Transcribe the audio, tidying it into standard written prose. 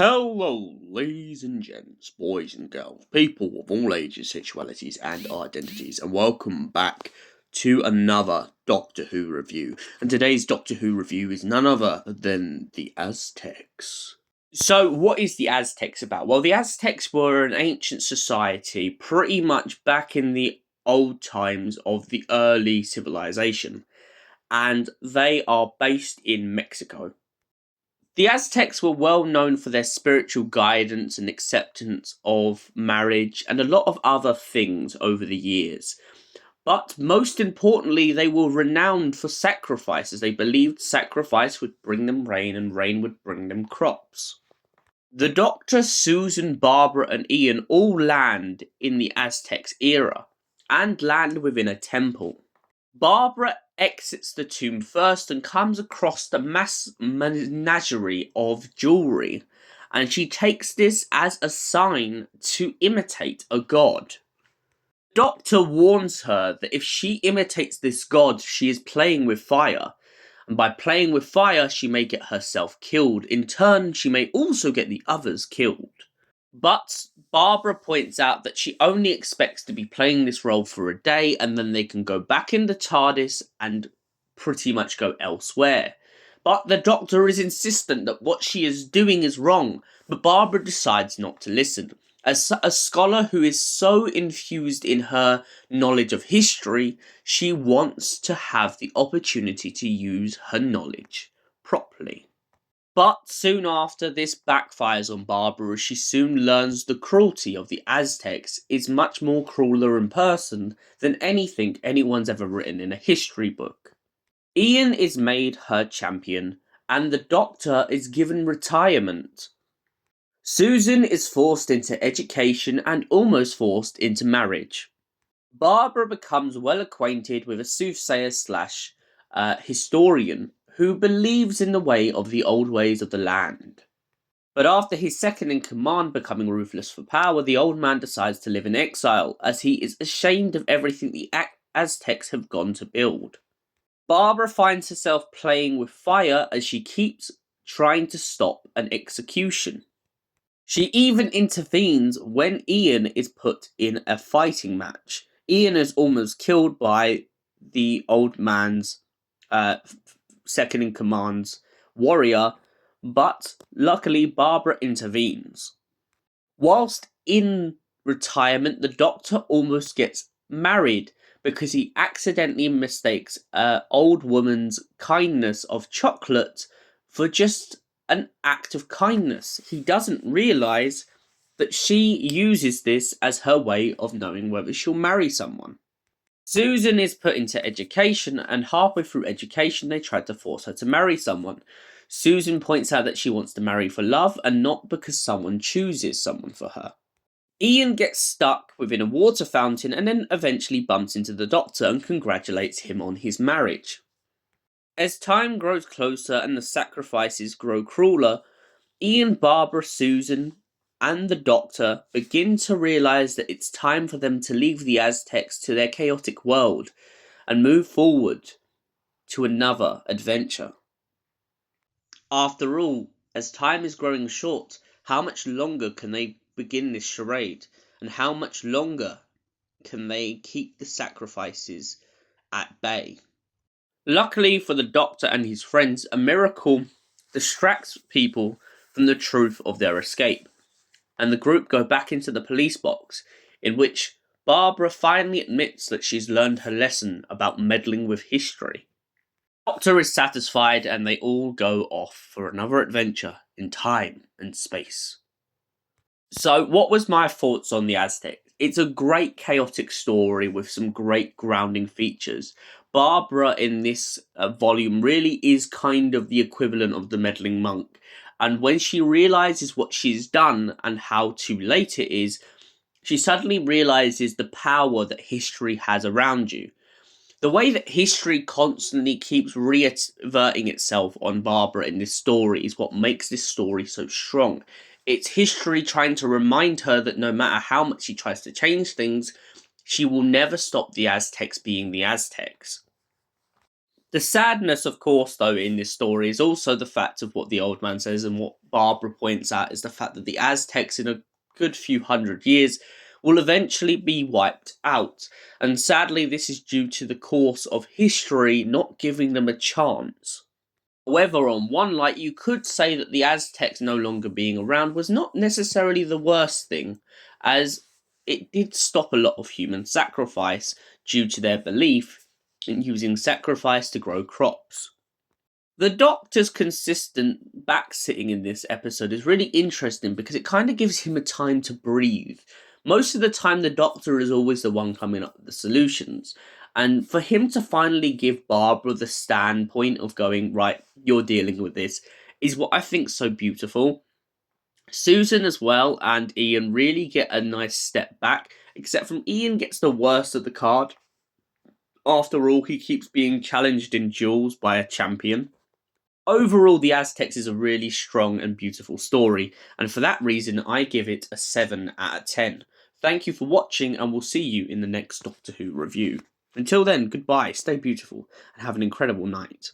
Hello, ladies and gents, boys and girls, people of all ages, sexualities, and identities, and welcome back to another Doctor Who review. And today's Doctor Who review is none other than the Aztecs. So, what is the Aztecs about? Well, the Aztecs were an ancient society pretty much back in the old times of the early civilization, and they are based in Mexico. The Aztecs were well known for their spiritual guidance and acceptance of marriage and a lot of other things over the years. But most importantly, they were renowned for sacrifices. They believed sacrifice would bring them rain and rain would bring them crops. The Doctor, Susan, Barbara, and Ian all land in the Aztecs era and land within a temple. Barbara exits the tomb first and comes across the mass menagerie of jewellery, and she takes this as a sign to imitate a god. Doctor warns her that if she imitates this god, she is playing with fire, and by playing with fire, she may get herself killed. In turn, she may also get the others killed. But Barbara points out that she only expects to be playing this role for a day and then they can go back in the TARDIS and pretty much go elsewhere. But the Doctor is insistent that what she is doing is wrong, but Barbara decides not to listen. As a scholar who is so infused in her knowledge of history, she wants to have the opportunity to use her knowledge properly. But soon after, this backfires on Barbara as she soon learns the cruelty of the Aztecs is much more crueler in person than anything anyone's ever written in a history book. Ian is made her champion, and the Doctor is given retirement. Susan is forced into education and almost forced into marriage. Barbara becomes well acquainted with a soothsayer slash historian who believes in the way of the old ways of the land. But after his second in command becoming ruthless for power, the old man decides to live in exile, as he is ashamed of everything the Aztecs have gone to build. Barbara finds herself playing with fire as she keeps trying to stop an execution. She even intervenes when Ian is put in a fighting match. Ian is almost killed by the old man's second in command's warrior, but luckily Barbara intervenes. Whilst in retirement, the Doctor almost gets married because he accidentally mistakes an old woman's kindness of chocolate for just an act of kindness. He doesn't realise that she uses this as her way of knowing whether she'll marry someone. Susan is put into education, and halfway through education they try to force her to marry someone. Susan points out that she wants to marry for love and not because someone chooses someone for her. Ian gets stuck within a water fountain and then eventually bumps into the Doctor and congratulates him on his marriage. As time grows closer and the sacrifices grow crueler, Ian, Barbara, Susan, and the Doctor begin to realise that it's time for them to leave the Aztecs to their chaotic world and move forward to another adventure. After all, as time is growing short, how much longer can they begin this charade? And how much longer can they keep the sacrifices at bay? Luckily for the Doctor and his friends, a miracle distracts people from the truth of their escape, and the group go back into the police box, in which Barbara finally admits that she's learned her lesson about meddling with history. The Doctor is satisfied and they all go off for another adventure in time and space. So, what was my thoughts on the Aztecs? It's a great chaotic story with some great grounding features. Barbara in this volume really is kind of the equivalent of the meddling monk. And when she realises what she's done and how too late it is, she suddenly realises the power that history has around you. The way that history constantly keeps reverting itself on Barbara in this story is what makes this story so strong. It's history trying to remind her that no matter how much she tries to change things, she will never stop the Aztecs being the Aztecs. The sadness, of course, though, in this story is also the fact of what the old man says and what Barbara points out is the fact that the Aztecs, in a good few hundred years, will eventually be wiped out. And sadly, this is due to the course of history not giving them a chance. However, on one light, you could say that the Aztecs no longer being around was not necessarily the worst thing, as it did stop a lot of human sacrifice due to their belief in using sacrifice to grow crops. The Doctor's consistent back-sitting in this episode is really interesting because it kind of gives him a time to breathe. Most of the time, the Doctor is always the one coming up with the solutions. And for him to finally give Barbara the standpoint of going, right, you're dealing with this, is what I think so beautiful. Susan as well and Ian really get a nice step back, except from Ian gets the worst of the card. After all, he keeps being challenged in duels by a champion. Overall, the Aztecs is a really strong and beautiful story, and for that reason, I give it a 7 out of 10. Thank you for watching, and we'll see you in the next Doctor Who review. Until then, goodbye, stay beautiful, and have an incredible night.